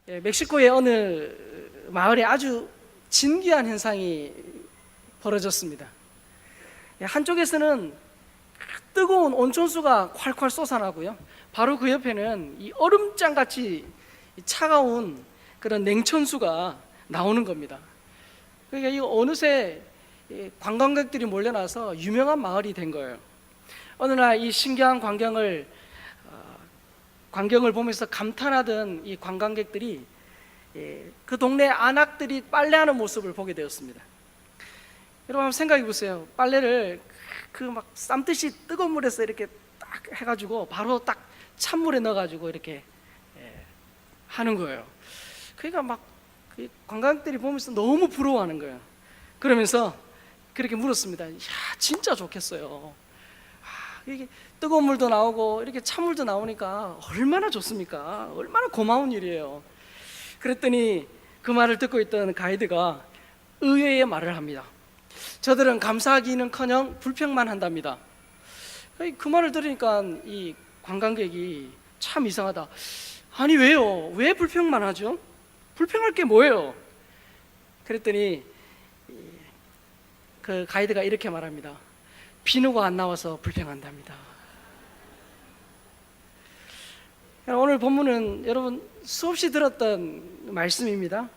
멕시코의 어느 마을에 아주 진귀한 현상이 벌어졌습니다. 한쪽에서는 뜨거운 온천수가 콸콸 솟아나고요, 바로 그 옆에는 이 얼음장같이 차가운 그런 냉천수가 나오는 겁니다. 그러니까 이 어느새 관광객들이 몰려나서 유명한 마을이 된 거예요. 어느 날 이 신기한 광경을 보면서 감탄하던 이 관광객들이 그 동네 안악들이 빨래하는 모습을 보게 되었습니다. 여러분 한번 생각해 보세요. 빨래를 그 막 쌈듯이 뜨거운 물에서 이렇게 딱 해가지고 바로 딱 찬물에 넣어가지고 이렇게 하는 거예요. 그러니까 막 관광객들이 보면서 너무 부러워하는 거예요. 그러면서 그렇게 물었습니다. 야, 진짜 좋겠어요. 이게 뜨거운 물도 나오고 이렇게 찬물도 나오니까 얼마나 좋습니까? 얼마나 고마운 일이에요. 그랬더니 그 말을 듣고 있던 가이드가 의외의 말을 합니다. 저들은 감사하기는커녕 불평만 한답니다. 그 말을 들으니까 이 관광객이 참 이상하다. 아니 왜요? 왜 불평만 하죠? 불평할 게 뭐예요? 그랬더니 그 가이드가 이렇게 말합니다. 비누가 안 나와서 불평한답니다. 오늘 본문은 여러분 수없이 들었던 말씀입니다.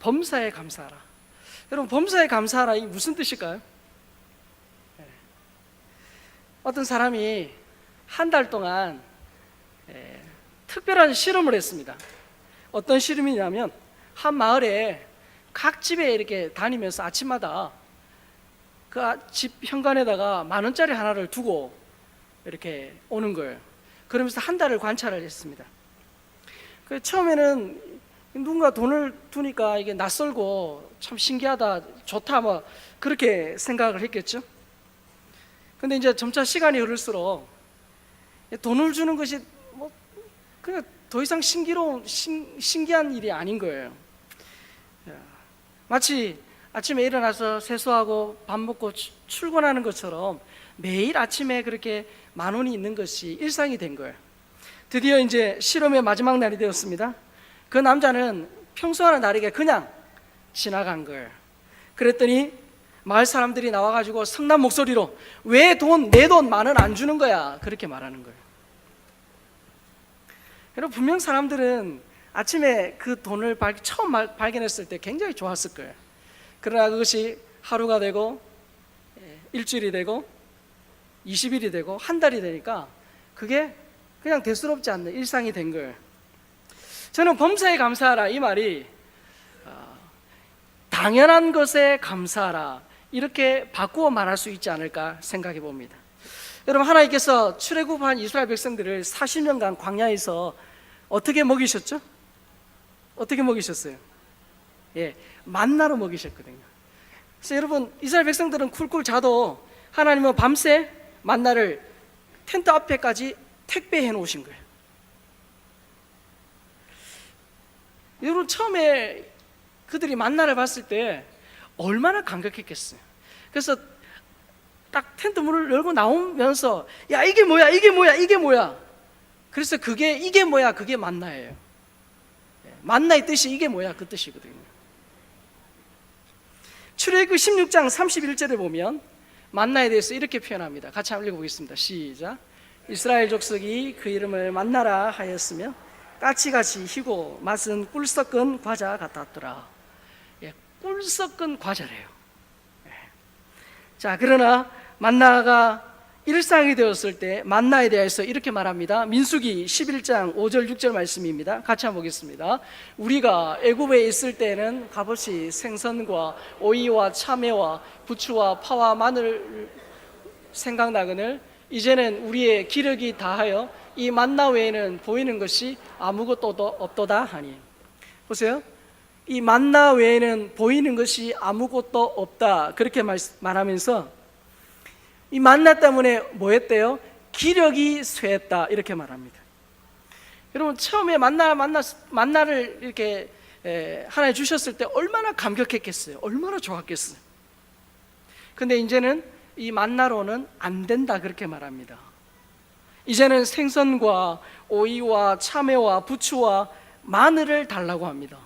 범사에 감사하라. 여러분 범사에 감사하라, 이게 무슨 뜻일까요? 어떤 사람이 한 달 동안 특별한 실험을 했습니다. 어떤 실험이냐면 한 마을에 각 집에 이렇게 다니면서 아침마다 그 집 현관에다가 10,000원짜리 하나를 두고 이렇게 오는 거예요. 그러면서 한 달을 관찰을 했습니다. 처음에는 누군가 돈을 두니까 이게 낯설고 참 신기하다, 좋다, 뭐 그렇게 생각을 했겠죠. 근데 이제 점차 시간이 흐를수록 돈을 주는 것이 뭐 그냥 더 이상 신기한 일이 아닌 거예요. 마치 아침에 일어나서 세수하고 밥 먹고 출근하는 것처럼 매일 아침에 그렇게 10,000원이 있는 것이 일상이 된 거예요. 드디어 이제 실험의 마지막 날이 되었습니다. 그 남자는 평소와는 다르게 그냥 지나간 거예요. 그랬더니 마을 사람들이 나와가지고 성난 목소리로 왜 내 돈 10,000원 안 주는 거야, 그렇게 말하는 거예요. 여러분 분명 사람들은 아침에 그 돈을 처음 발견했을 때 굉장히 좋았을 거예요. 그러나 그것이 하루가 되고 일주일이 되고 20일이 되고 한 달이 되니까 그게 그냥 대수롭지 않는 일상이 된 거예요. 저는 범사에 감사하라, 이 말이 당연한 것에 감사하라, 이렇게 바꾸어 말할 수 있지 않을까 생각해 봅니다. 여러분 하나님께서 출애굽한 이스라엘 백성들을 40년간 광야에서 어떻게 먹이셨죠? 어떻게 먹이셨어요? 만나로 먹이셨거든요. 그래서 여러분 이스라엘 백성들은 쿨쿨 자도 하나님은 밤새 만나를 텐트 앞에까지 택배해 놓으신 거예요. 여러분 처음에 그들이 만나를 봤을 때 얼마나 감격했겠어요. 그래서 딱 텐트 문을 열고 나오면서 야, 이게 뭐야, 이게 뭐야, 이게 뭐야. 그래서 이게 뭐야, 그게 만나예요. 만나의 뜻이 이게 뭐야, 그 뜻이거든요. 출애굽 16장 31절에 보면 만나에 대해서 이렇게 표현합니다. 같이 한번 읽어보겠습니다. 시작. 이스라엘 족속이 그 이름을 만나라 하였으며 까치같이 희고 맛은 꿀 섞은 과자 같았더라. 꿀 섞은 과자래요. 자, 그러나 만나가 일상이 되었을 때 만나에 대해서 이렇게 말합니다. 민수기 11장 5절 6절 말씀입니다. 같이 한번 보겠습니다. 우리가 애굽에 있을 때는 값없이 생선과 오이와 참외와 부추와 파와 마늘 생각나거늘 이제는 우리의 기력이 다하여 이 만나 외에는 보이는 것이 아무것도 없도다 하니. 보세요. 이 만나 외에는 보이는 것이 아무것도 없다, 그렇게 말하면서 이 만나 때문에 뭐 했대요? 기력이 쇠했다, 이렇게 말합니다. 여러분 처음에 만나를 이렇게 하나님 주셨을 때 얼마나 감격했겠어요? 얼마나 좋았겠어요? 근데 이제는 이 만나로는 안 된다, 그렇게 말합니다. 이제는 생선과 오이와 참외와 부추와 마늘을 달라고 합니다.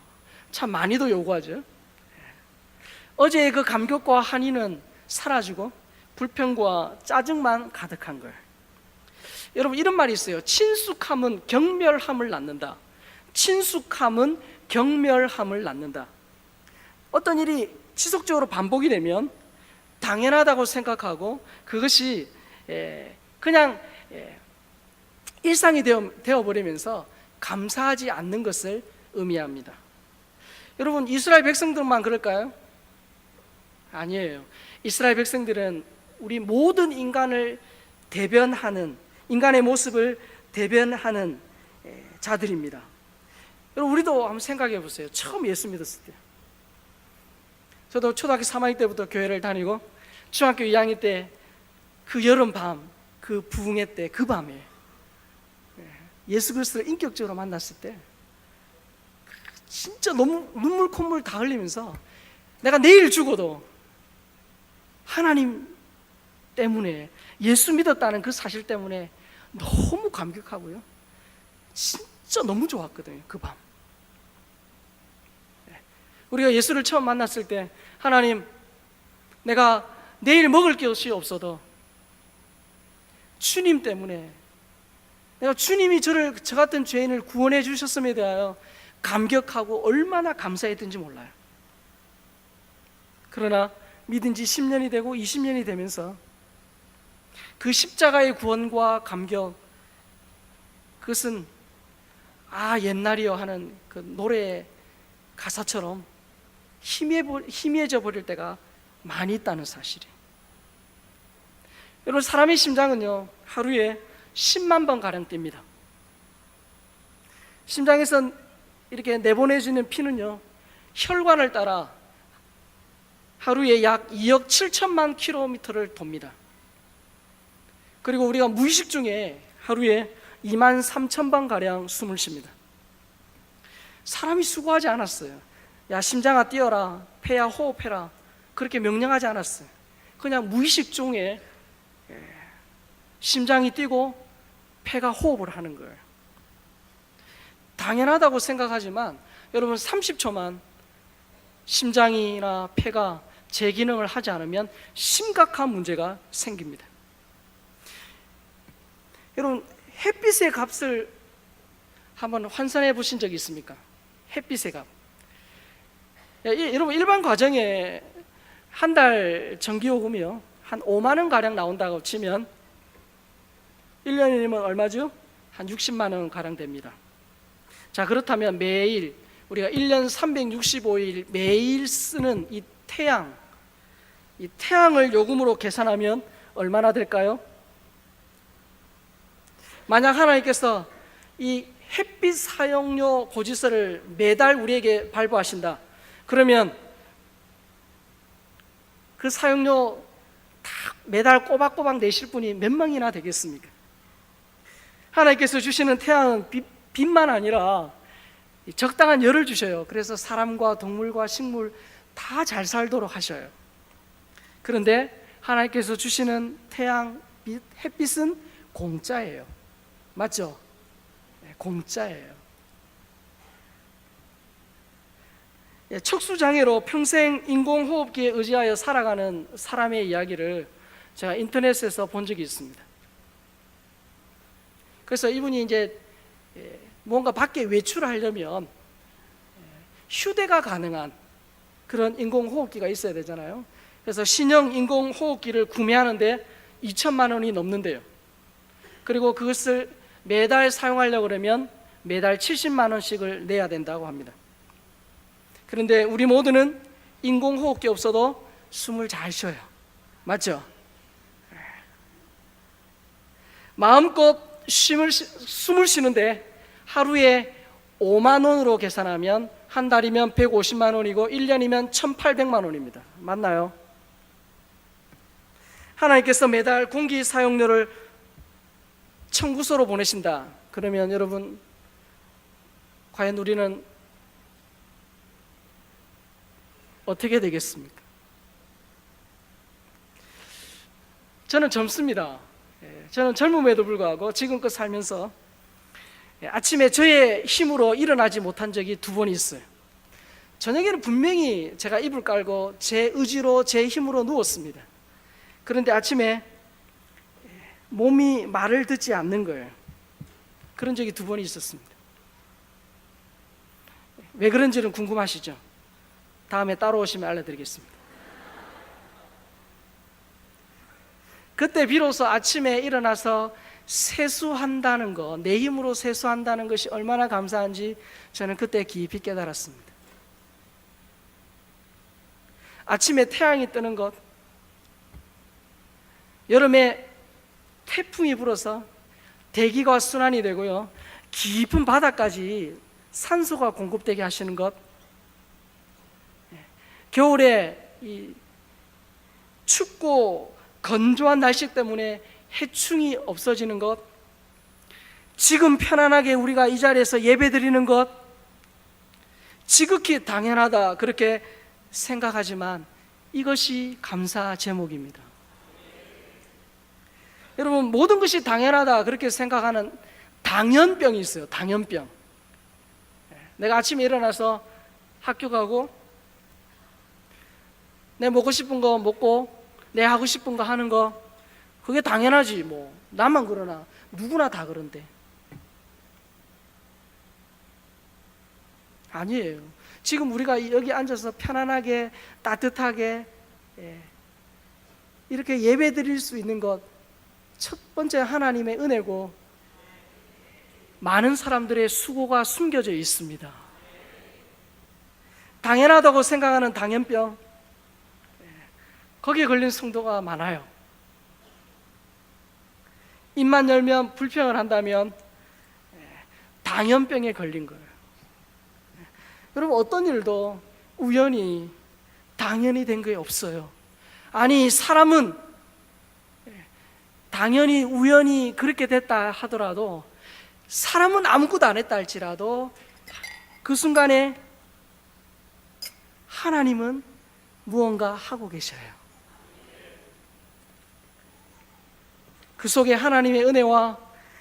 참 많이도 요구하죠. 어제의 그 감격과 한의는 사라지고 불평과 짜증만 가득한 걸. 여러분, 이런 말이 있어요. 친숙함은 경멸함을 낳는다. 친숙함은 경멸함을 낳는다. 어떤 일이 지속적으로 반복이 되면 당연하다고 생각하고 그것이 그냥 일상이 되어버리면서 감사하지 않는 것을 의미합니다. 여러분, 이스라엘 백성들만 그럴까요? 아니에요. 이스라엘 백성들은 우리 모든 인간을 대변하는, 인간의 모습을 대변하는 자들입니다. 여러분, 우리도 한번 생각해 보세요. 처음 예수 믿었을 때, 저도 초등학교 3학년 때부터 교회를 다니고 중학교 2학년 때 그 여름밤, 그 부흥회 때, 그 밤에 예수 그리스도를 인격적으로 만났을 때 진짜 너무 눈물 콧물 다 흘리면서 내가 내일 죽어도 하나님 때문에, 예수 믿었다는 그 사실 때문에 너무 감격하고요, 진짜 너무 좋았거든요. 그 밤 우리가 예수를 처음 만났을 때, 하나님, 내가 내일 먹을 것이 없어도 주님 때문에, 내가 주님이 저 같은 죄인을 구원해 주셨음에 대하여 감격하고 얼마나 감사했던지 몰라요. 그러나 믿은 지 10년이 되고 20년이 되면서 그 십자가의 구원과 감격, 그것은 옛날이요 하는 그 노래의 가사처럼 희미해져 버릴 때가 많이 있다는 사실이. 여러분, 사람의 심장은요 하루에 10만 번 가량 뜁니다. 심장에서 이렇게 내보내주는 피는요 혈관을 따라 하루에 약 2억 7천만 킬로미터를 돕니다. 그리고 우리가 무의식 중에 하루에 2만 3천 번 가량 숨을 쉽니다. 사람이 수고하지 않았어요. 야, 심장아 뛰어라, 폐야 호흡해라, 그렇게 명령하지 않았어요. 그냥 무의식 중에 심장이 뛰고 폐가 호흡을 하는 거예요. 당연하다고 생각하지만 여러분, 30초만 심장이나 폐가 제 기능을 하지 않으면 심각한 문제가 생깁니다. 여러분, 햇빛의 값을 한번 환산해 보신 적이 있습니까? 햇빛의 값. 여러분, 일반 가정에 한 달 전기요금이요 한 5만 원 가량 나온다고 치면 1년이면 얼마죠? 한 60만 원 가량 됩니다. 자, 그렇다면 매일 우리가 1년 365일 매일 쓰는 이 태양을 요금으로 계산하면 얼마나 될까요? 만약 하나님께서 이 햇빛 사용료 고지서를 매달 우리에게 발부하신다, 그러면 그 사용료 다 매달 꼬박꼬박 내실 분이 몇 명이나 되겠습니까? 하나님께서 주시는 태양은 빛만 아니라 적당한 열을 주셔요. 그래서 사람과 동물과 식물 다 잘 살도록 하셔요. 그런데 하나님께서 주시는 태양, 햇빛은 공짜예요. 맞죠? 공짜예요. 척수장애로 평생 인공호흡기에 의지하여 살아가는 사람의 이야기를 제가 인터넷에서 본 적이 있습니다. 그래서 이분이 이제 뭔가 밖에 외출하려면 휴대가 가능한 그런 인공호흡기가 있어야 되잖아요. 그래서 신형 인공호흡기를 구매하는데 2천만 원이 넘는데요. 그리고 그것을 매달 사용하려고 그러면 매달 70만 원씩을 내야 된다고 합니다. 그런데 우리 모두는 인공호흡기 없어도 숨을 잘 쉬어요. 맞죠? 마음껏 숨을 쉬는데 하루에 5만 원으로 계산하면 한 달이면 150만 원이고 1년이면 1,800만 원입니다. 맞나요? 하나님께서 매달 공기 사용료를 청구서로 보내신다. 그러면 여러분, 과연 우리는 어떻게 되겠습니까? 저는 젊습니다. 저는 젊음에도 불구하고 지금껏 살면서 아침에 저의 힘으로 일어나지 못한 적이 2번 있어요. 저녁에는 분명히 제가 이불 깔고 제 의지로 제 힘으로 누웠습니다. 그런데 아침에 몸이 말을 듣지 않는 거예요. 그런 적이 2번 있었습니다. 왜 그런지는 궁금하시죠? 다음에 따라오시면 알려드리겠습니다. 그때 비로소 아침에 일어나서 세수한다는 것, 내 힘으로 세수한다는 것이 얼마나 감사한지 저는 그때 깊이 깨달았습니다. 아침에 태양이 뜨는 것, 여름에 태풍이 불어서 대기가 순환이 되고요, 깊은 바다까지 산소가 공급되게 하시는 것, 겨울에 이 춥고 건조한 날씨 때문에 해충이 없어지는 것, 지금 편안하게 우리가 이 자리에서 예배드리는 것, 지극히 당연하다 그렇게 생각하지만 이것이 감사 제목입니다. 여러분, 모든 것이 당연하다 그렇게 생각하는 당연병이 있어요. 당연병. 내가 아침에 일어나서 학교 가고 내 먹고 싶은 거 먹고 내 하고 싶은 거 하는 거, 그게 당연하지. 뭐 나만 그러나 누구나 다 그런데. 아니에요. 지금 우리가 여기 앉아서 편안하게 따뜻하게 이렇게 예배 드릴 수 있는 것, 첫 번째 하나님의 은혜고 많은 사람들의 수고가 숨겨져 있습니다. 당연하다고 생각하는 당연병, 거기에 걸린 성도가 많아요. 입만 열면 불평을 한다면 당연병에 걸린 거예요. 여러분, 어떤 일도 우연히 당연히 된 게 없어요. 아니, 사람은 당연히 우연히 그렇게 됐다 하더라도, 사람은 아무것도 안 했다 할지라도 그 순간에 하나님은 무언가 하고 계셔요. 그 속에 하나님의 은혜와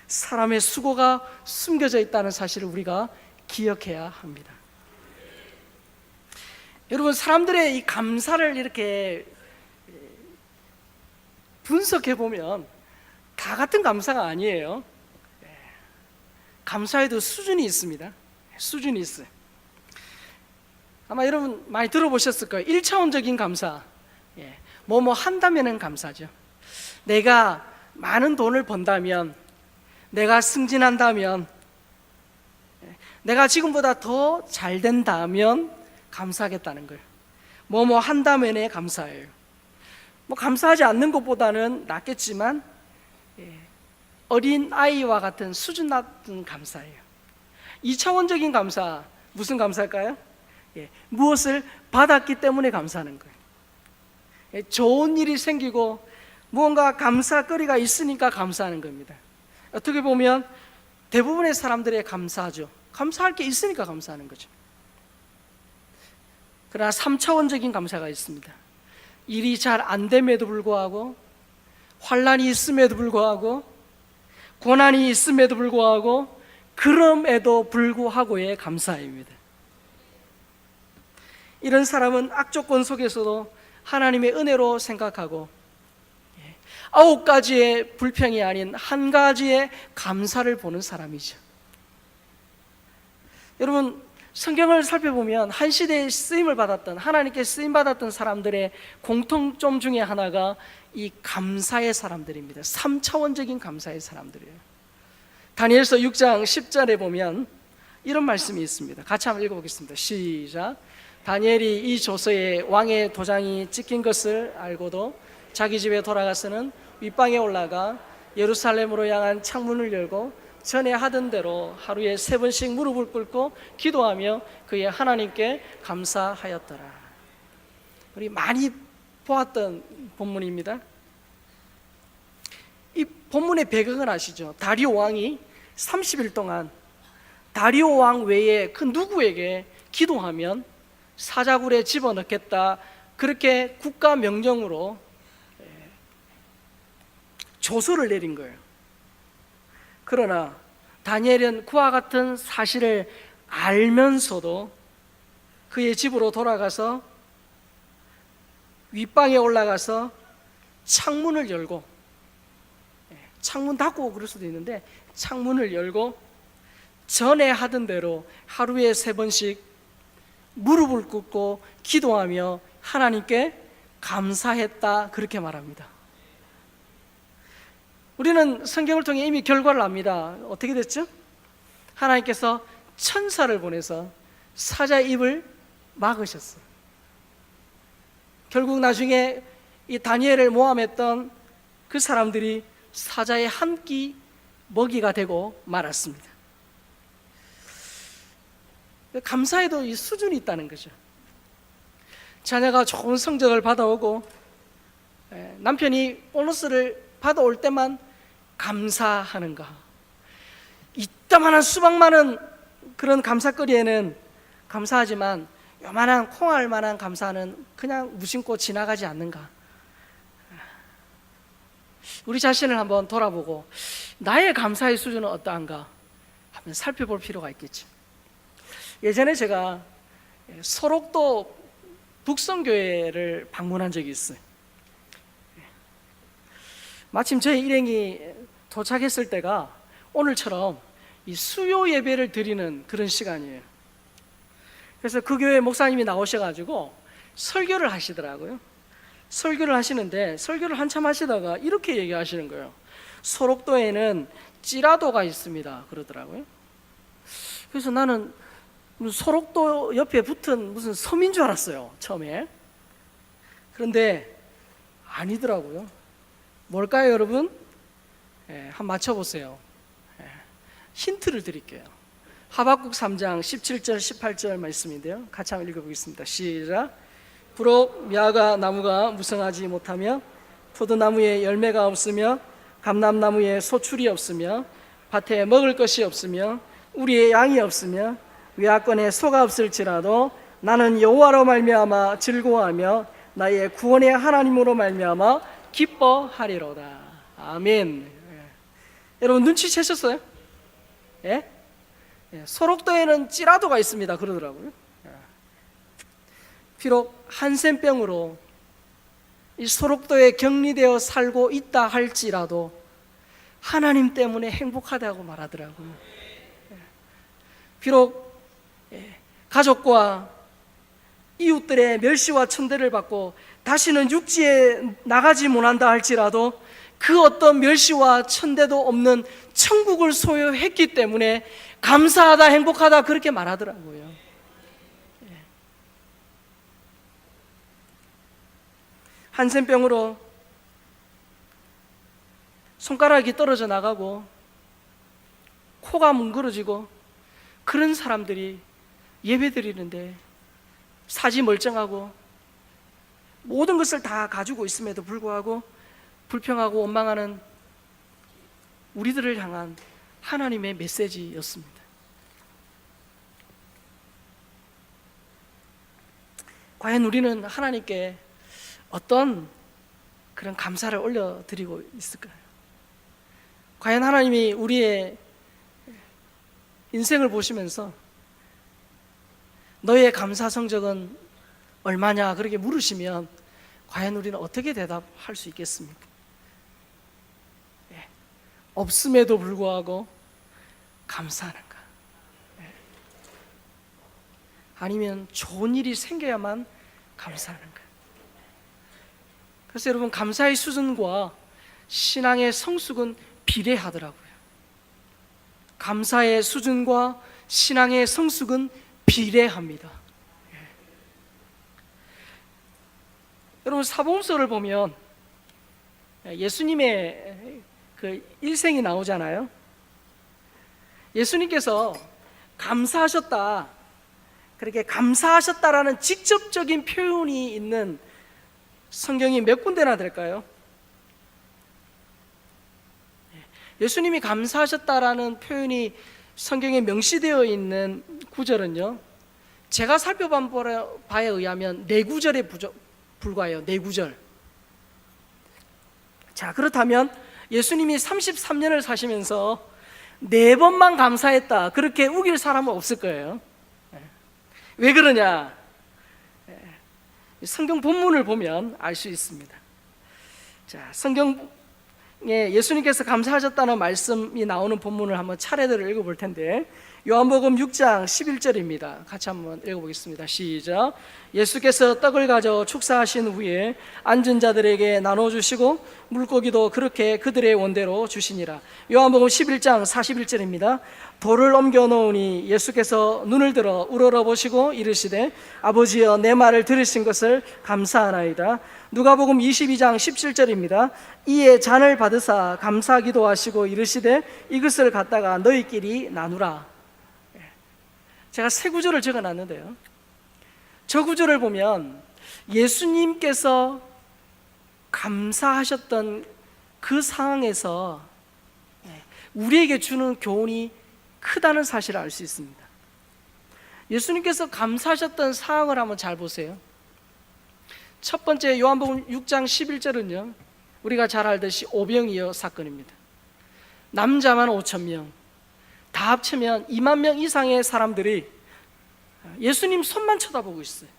사람의 수고가 숨겨져 있다는 사실을 우리가 기억해야 합니다. 여러분, 사람들의 이 감사를 이렇게 분석해 보면 다 같은 감사가 아니에요. 감사에도 수준이 있습니다. 수준이 있어요. 아마 여러분 많이 들어보셨을 거예요. 1차원적인 감사, 뭐뭐 한다면은 감사죠. 내가 많은 돈을 번다면, 내가 승진한다면, 내가 지금보다 더 잘 된다면 감사하겠다는 거예요. 뭐뭐 한다면에 감사해요. 뭐 감사하지 않는 것보다는 낫겠지만 어린 아이와 같은 수준 낮은 감사예요. 2차원적인 감사, 무슨 감사일까요? 무엇을 받았기 때문에 감사하는 거예요. 좋은 일이 생기고 무언가 감사거리가 있으니까 감사하는 겁니다. 어떻게 보면 대부분의 사람들의 감사죠. 감사할 게 있으니까 감사하는 거죠. 그러나 3차원적인 감사가 있습니다. 일이 잘 안 됨에도 불구하고, 환난이 있음에도 불구하고, 고난이 있음에도 불구하고, 그럼에도 불구하고의 감사입니다. 이런 사람은 악조건 속에서도 하나님의 은혜로 생각하고 9가지의 불평이 아닌 1가지의 감사를 보는 사람이죠. 여러분, 성경을 살펴보면 한 시대에 쓰임을 받았던, 하나님께 쓰임받았던 사람들의 공통점 중에 하나가 이 감사의 사람들입니다. 3차원적인 감사의 사람들이에요. 다니엘서 6장 10절에 보면 이런 말씀이 있습니다. 같이 한번 읽어보겠습니다. 시작. 다니엘이 이 조서에 왕의 도장이 찍힌 것을 알고도 자기 집에 돌아가서는 윗방에 올라가 예루살렘으로 향한 창문을 열고 전에 하던 대로 하루에 3번씩 무릎을 꿇고 기도하며 그의 하나님께 감사하였더라. 우리 많이 보았던 본문입니다. 이 본문의 배경을 아시죠? 다리오 왕이 30일 동안 다리오 왕 외에 그 누구에게 기도하면 사자굴에 집어넣겠다, 그렇게 국가 명령으로 조서를 내린 거예요. 그러나 다니엘은 그와 같은 사실을 알면서도 그의 집으로 돌아가서 윗방에 올라가서 창문을 열고, 창문 닫고 그럴 수도 있는데 창문을 열고 전에 하던 대로 하루에 3번씩 무릎을 꿇고 기도하며 하나님께 감사했다, 그렇게 말합니다. 우리는 성경을 통해 이미 결과를 압니다. 어떻게 됐죠? 하나님께서 천사를 보내서 사자의 입을 막으셨어요. 결국 나중에 이 다니엘을 모함했던 그 사람들이 사자의 한 끼 먹이가 되고 말았습니다. 감사에도 이 수준이 있다는 거죠. 자녀가 좋은 성적을 받아오고 남편이 보너스를 받아올 때만 감사하는가, 이따만한 수박 많은 그런 감사거리에는 감사하지만 요만한 콩알만한 감사는 그냥 무심코 지나가지 않는가. 우리 자신을 한번 돌아보고 나의 감사의 수준은 어떠한가 한번 살펴볼 필요가 있겠죠. 예전에 제가 소록도 북성교회를 방문한 적이 있어요. 마침 저희 일행이 도착했을 때가 오늘처럼 이 수요 예배를 드리는 그런 시간이에요. 그래서 그 교회 목사님이 나오셔가지고 설교를 하시더라고요. 설교를 하시는데 설교를 한참 하시다가 이렇게 얘기하시는 거예요. 소록도에는 찌라도가 있습니다, 그러더라고요. 그래서 나는 소록도 옆에 붙은 무슨 섬인 줄 알았어요, 처음에. 그런데 아니더라고요. 뭘까요, 여러분? 한번 맞춰보세요. 힌트를 드릴게요. 하박국 3장 17절 18절 말씀인데요, 같이 한번 읽어보겠습니다. 시작. 부록 미아가 나무가 무성하지 못하며 포도나무에 열매가 없으며 감람나무에 소출이 없으며 밭에 먹을 것이 없으며 우리의 양이 없으며 외앗건에 소가 없을지라도 나는 여호와로 말미암아 즐거워하며 나의 구원의 하나님으로 말미암아 기뻐하리로다. 아멘. 여러분 눈치채셨어요? 예? 소록도에는 찌라도가 있습니다, 그러더라고요. 비록 한센병으로 이 소록도에 격리되어 살고 있다 할지라도 하나님 때문에 행복하다고 말하더라고요. 비록 가족과 이웃들의 멸시와 천대를 받고 다시는 육지에 나가지 못한다 할지라도 그 어떤 멸시와 천대도 없는 천국을 소유했기 때문에 감사하다, 행복하다, 그렇게 말하더라고요. 한센병으로 손가락이 떨어져 나가고 코가 뭉그러지고 그런 사람들이 예배드리는데 사지 멀쩡하고 모든 것을 다 가지고 있음에도 불구하고 불평하고 원망하는 우리들을 향한 하나님의 메시지였습니다. 과연 우리는 하나님께 어떤 그런 감사를 올려드리고 있을까요? 과연 하나님이 우리의 인생을 보시면서 너의 감사 성적은 얼마냐 그렇게 물으시면 과연 우리는 어떻게 대답할 수 있겠습니까? 없음에도 불구하고 감사하는가? 아니면 좋은 일이 생겨야만 감사하는가? 그래서 여러분, 감사의 수준과 신앙의 성숙은 비례하더라고요. 감사의 수준과 신앙의 성숙은 비례합니다. 여러분, 사복음서를 보면 예수님의 그 일생이 나오잖아요. 예수님께서 감사하셨다, 그렇게 감사하셨다라는 직접적인 표현이 있는 성경이 몇 군데나 될까요? 예수님이 감사하셨다라는 표현이 성경에 명시되어 있는 구절은요, 제가 살펴본 바에 의하면 4구절에 불과해요. 4구절. 자, 그렇다면 예수님이 33년을 사시면서 4번만 감사했다, 그렇게 우길 사람은 없을 거예요. 왜 그러냐? 성경 본문을 보면 알 수 있습니다. 자, 성경에 예수님께서 감사하셨다는 말씀이 나오는 본문을 한번 차례대로 읽어볼 텐데, 요한복음 6장 11절입니다. 같이 한번 읽어보겠습니다. 시작. 예수께서 떡을 가져 축사하신 후에 앉은 자들에게 나눠주시고 물고기도 그렇게 그들의 원대로 주시니라. 요한복음 11장 41절입니다. 돌을 옮겨 놓으니 예수께서 눈을 들어 우러러보시고 이르시되 아버지여, 내 말을 들으신 것을 감사하나이다. 누가복음 22장 17절입니다. 이에 잔을 받으사 감사 기도하시고 이르시되 이것을 갖다가 너희끼리 나누라. 제가 세 구절을 적어놨는데요, 저 구절을 보면 예수님께서 감사하셨던 그 상황에서 우리에게 주는 교훈이 크다는 사실을 알 수 있습니다. 예수님께서 감사하셨던 상황을 한번 잘 보세요. 첫 번째 요한복음 6장 11절은요, 우리가 잘 알듯이 오병이어 사건입니다. 남자만 5,000명, 다 합치면 2만 명 이상의 사람들이 예수님 손만 쳐다보고 있어요.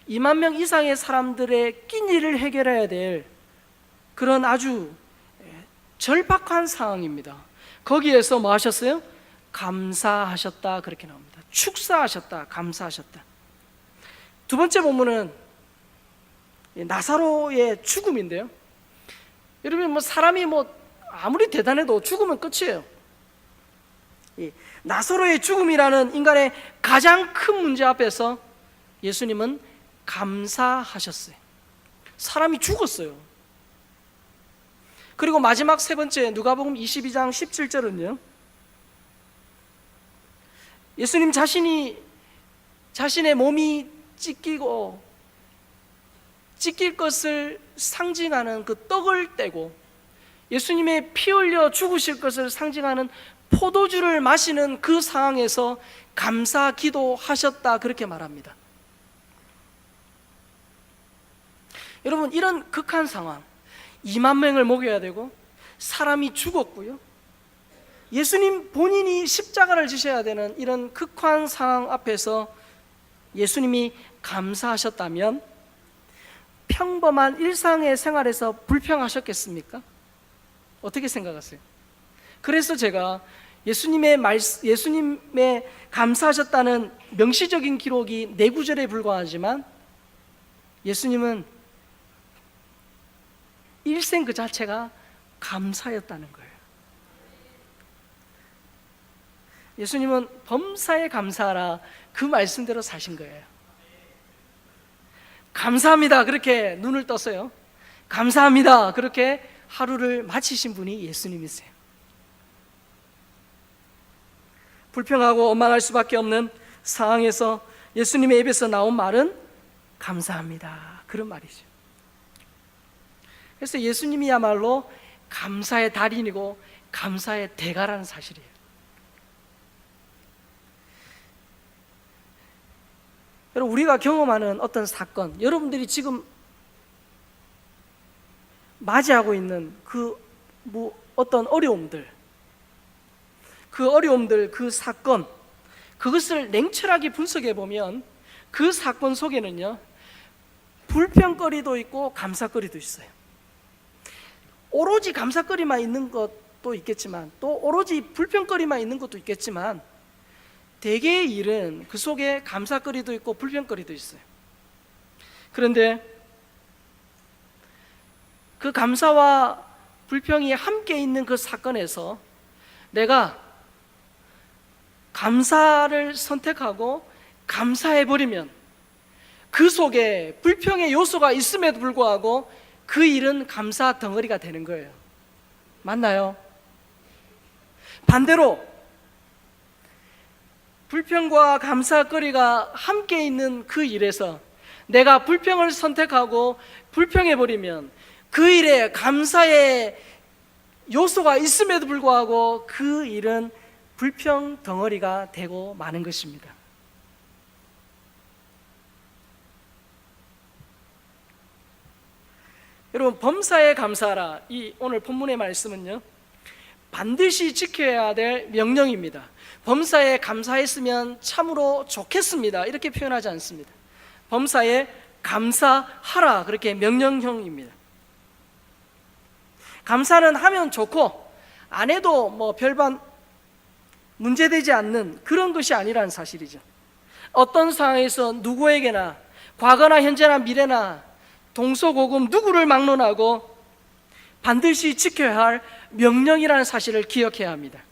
2만 명 이상의 사람들의 끼니를 해결해야 될 그런 아주 절박한 상황입니다. 거기에서 뭐 하셨어요? 감사하셨다, 그렇게 나옵니다. 축사하셨다, 감사하셨다. 두 번째 본문은 나사로의 죽음인데요, 여러분, 사람이 아무리 대단해도 죽으면 끝이에요. 나사로의 죽음이라는 인간의 가장 큰 문제 앞에서 예수님은 감사하셨어요. 사람이 죽었어요. 그리고 마지막 세 번째 누가복음 22장 17절은요, 예수님 자신의 몸이 찢길 것을 상징하는 그 떡을 떼고 예수님의 피 흘려 죽으실 것을 상징하는 포도주를 마시는 그 상황에서 감사 기도하셨다, 그렇게 말합니다. 여러분, 이런 극한 상황, 2만 명을 먹여야 되고 사람이 죽었고요, 예수님 본인이 십자가를 지셔야 되는 이런 극한 상황 앞에서 예수님이 감사하셨다면 평범한 일상의 생활에서 불평하셨겠습니까? 어떻게 생각하세요? 그래서 제가 예수님의 감사하셨다는 명시적인 기록이 4구절에 불과하지만 예수님은 일생 그 자체가 감사였다는 거예요. 예수님은 범사에 감사하라, 그 말씀대로 사신 거예요. 감사합니다, 그렇게 눈을 떴어요. 감사합니다, 그렇게 하루를 마치신 분이 예수님이세요. 불평하고 원망할 수밖에 없는 상황에서 예수님의 입에서 나온 말은 감사합니다, 그런 말이죠. 그래서 예수님이야말로 감사의 달인이고 감사의 대가라는 사실이에요. 여러분, 우리가 경험하는 어떤 사건, 여러분들이 지금 맞이하고 있는 어떤 어려움들, 그 사건, 그것을 냉철하게 분석해 보면 그 사건 속에는요, 불평거리도 있고 감사거리도 있어요. 오로지 감사거리만 있는 것도 있겠지만 또 오로지 불평거리만 있는 것도 있겠지만 대개의 일은 그 속에 감사거리도 있고 불평거리도 있어요. 그런데 그 감사와 불평이 함께 있는 그 사건에서 내가 감사를 선택하고 감사해버리면 그 속에 불평의 요소가 있음에도 불구하고 그 일은 감사 덩어리가 되는 거예요. 맞나요? 반대로 불평과 감사거리가 함께 있는 그 일에서 내가 불평을 선택하고 불평해버리면 그 일에 감사의 요소가 있음에도 불구하고 그 일은 불평 덩어리가 되고 마는 것입니다. 여러분, 범사에 감사하라, 이 오늘 본문의 말씀은요, 반드시 지켜야 될 명령입니다. 범사에 감사했으면 참으로 좋겠습니다, 이렇게 표현하지 않습니다. 범사에 감사하라, 그렇게 명령형입니다. 감사는 하면 좋고 안 해도 뭐 별반 문제되지 않는 그런 것이 아니라는 사실이죠. 어떤 상황에서 누구에게나 과거나 현재나 미래나 동서고금 누구를 막론하고 반드시 지켜야 할 명령이라는 사실을 기억해야 합니다.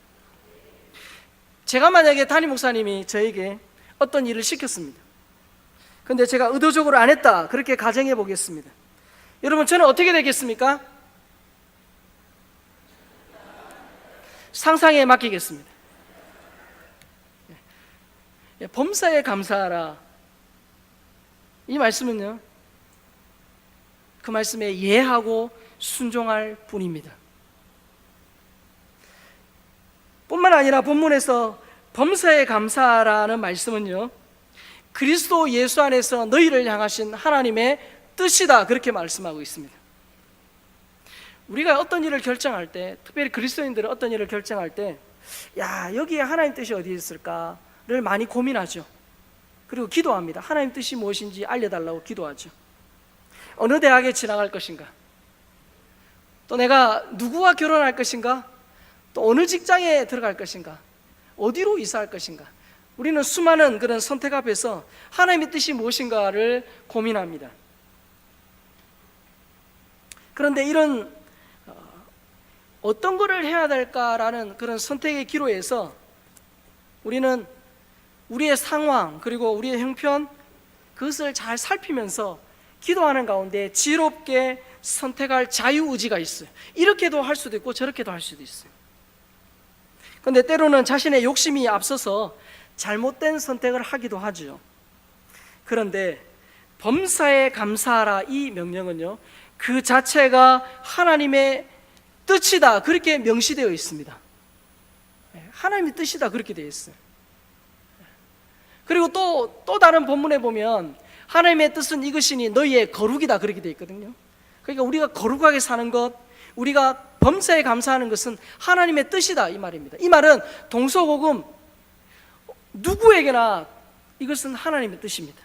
제가 만약에 담임 목사님이 저에게 어떤 일을 시켰습니다. 근데 제가 의도적으로 안 했다, 그렇게 가정해 보겠습니다. 여러분, 저는 어떻게 되겠습니까? 상상에 맡기겠습니다. 범사에 감사하라, 이 말씀은요, 그 말씀에 예하고 순종할 뿐입니다. 뿐만 아니라 본문에서 범사에 감사하라는 말씀은요, 그리스도 예수 안에서 너희를 향하신 하나님의 뜻이다, 그렇게 말씀하고 있습니다. 우리가 어떤 일을 결정할 때, 특별히 그리스도인들은 어떤 일을 결정할 때, 여기에 하나님 뜻이 어디 있을까를 많이 고민하죠. 그리고 기도합니다. 하나님 뜻이 무엇인지 알려달라고 기도하죠. 어느 대학에 진학할 것인가, 또 내가 누구와 결혼할 것인가, 또 어느 직장에 들어갈 것인가, 어디로 이사할 것인가, 우리는 수많은 그런 선택 앞에서 하나님의 뜻이 무엇인가를 고민합니다. 그런데 이런 어떤 것을 해야 될까라는 그런 선택의 기로에서 우리는 우리의 상황 그리고 우리의 형편, 그것을 잘 살피면서 기도하는 가운데 지혜롭게 선택할 자유의지가 있어요. 이렇게도 할 수도 있고 저렇게도 할 수도 있어요. 그런데 때로는 자신의 욕심이 앞서서 잘못된 선택을 하기도 하죠. 그런데 범사에 감사하라, 이 명령은요, 그 자체가 하나님의 뜻이다, 그렇게 명시되어 있습니다. 하나님의 뜻이다, 그렇게 되어 있어요. 그리고 또 다른 본문에 보면 하나님의 뜻은 이것이니 너희의 거룩이다, 그렇게 되어 있거든요. 그러니까 우리가 거룩하게 사는 것, 우리가 범사에 감사하는 것은 하나님의 뜻이다, 이 말입니다. 이 말은 동서고금 누구에게나 이것은 하나님의 뜻입니다.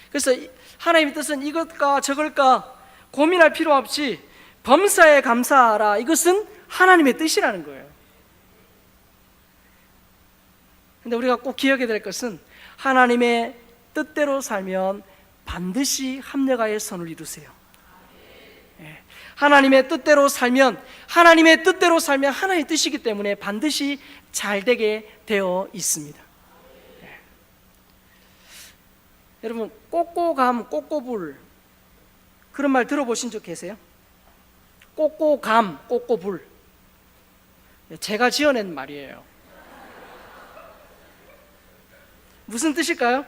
그래서 하나님의 뜻은 이것과 저걸까 고민할 필요 없이 범사에 감사하라, 이것은 하나님의 뜻이라는 거예요. 근데 우리가 꼭 기억해야 될 것은 하나님의 뜻대로 살면 반드시 합력하여 선을 이루세요. 하나님의 뜻대로 살면 하나님의 뜻이기 때문에 반드시 잘 되게 되어 있습니다. 여러분, 꼬꼬감, 꼬꼬불, 그런 말 들어보신 적 계세요? 꼬꼬감, 꼬꼬불, 제가 지어낸 말이에요. 무슨 뜻일까요?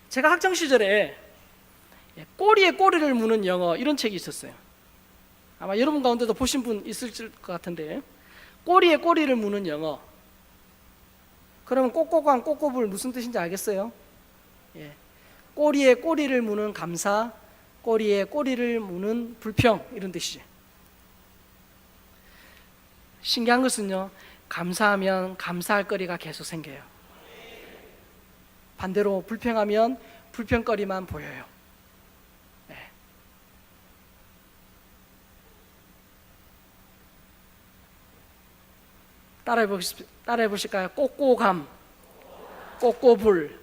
제가 학창 시절에 꼬리에 꼬리를 무는 영어, 이런 책이 있었어요. 아마 여러분 가운데도 보신 분 있을 것 같은데, 꼬리에 꼬리를 무는 영어. 그러면 꼬꼬감, 꼬꼬불 무슨 뜻인지 알겠어요? 꼬리에 꼬리를 무는 감사, 꼬리에 꼬리를 무는 불평, 이런 뜻이죠. 신기한 것은요, 감사하면 감사할 거리가 계속 생겨요. 반대로 불평하면 불평거리만 보여요. 따라해 보실까요? 꼬꼬감, 꼬꼬불.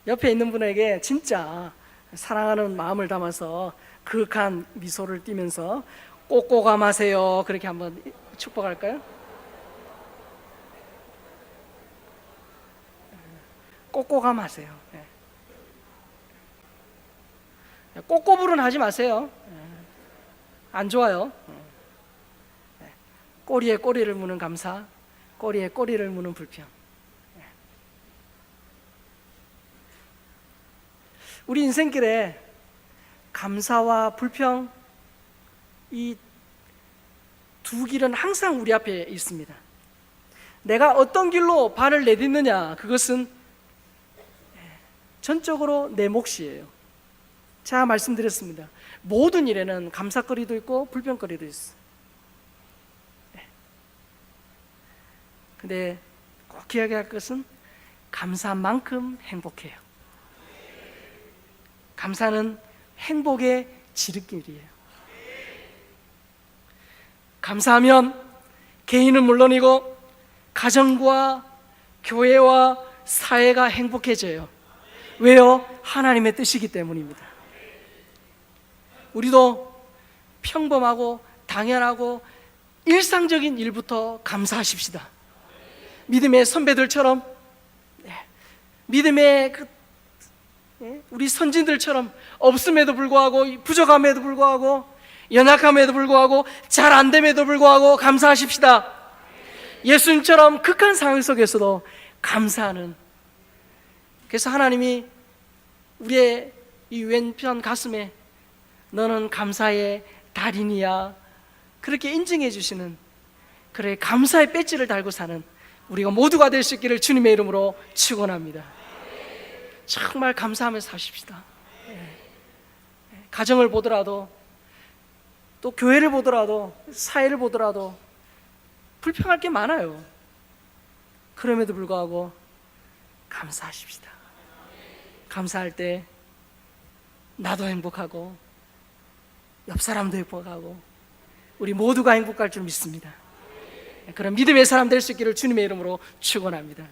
옆에 있는 분에게 진짜 사랑하는 마음을 담아서 그윽한 미소를 띠면서 꼬꼬감하세요, 그렇게 한번 축복할까요? 꼬꼬감하세요. 꼬꼬불은 하지 마세요. 안 좋아요. 꼬리에 꼬리를 무는 감사, 꼬리에 꼬리를 무는 불평. 우리 인생길에 감사와 불평, 이 두 길은 항상 우리 앞에 있습니다. 내가 어떤 길로 발을 내딛느냐, 그것은 전적으로 내 몫이에요. 제가 말씀드렸습니다. 모든 일에는 감사거리도 있고 불평거리도 있어. 근데 꼭 기억해야 할 것은 감사한 만큼 행복해요. 감사는 행복의 지름길이에요. 감사하면 개인은 물론이고 가정과 교회와 사회가 행복해져요. 왜요? 하나님의 뜻이기 때문입니다. 우리도 평범하고 당연하고 일상적인 일부터 감사하십시다. 믿음의 선배들처럼, 믿음의 우리 선진들처럼 없음에도 불구하고, 부족함에도 불구하고, 연약함에도 불구하고, 잘 안됨에도 불구하고 감사하십시다. 예수님처럼 극한 상황 속에서도 감사하는, 그래서 하나님이 우리의 이 왼편 가슴에 너는 감사의 달인이야, 그렇게 인증해 주시는, 그래 감사의 배지를 달고 사는 우리가 모두가 될 수 있기를 주님의 이름으로 축원합니다. 정말 감사하면서 사십시다. 가정을 보더라도, 또 교회를 보더라도, 사회를 보더라도 불평할 게 많아요. 그럼에도 불구하고 감사하십시다. 감사할 때 나도 행복하고 옆 사람도 행복하고 우리 모두가 행복할 줄 믿습니다. 그런 믿음의 사람 될 수 있기를 주님의 이름으로 축원합니다.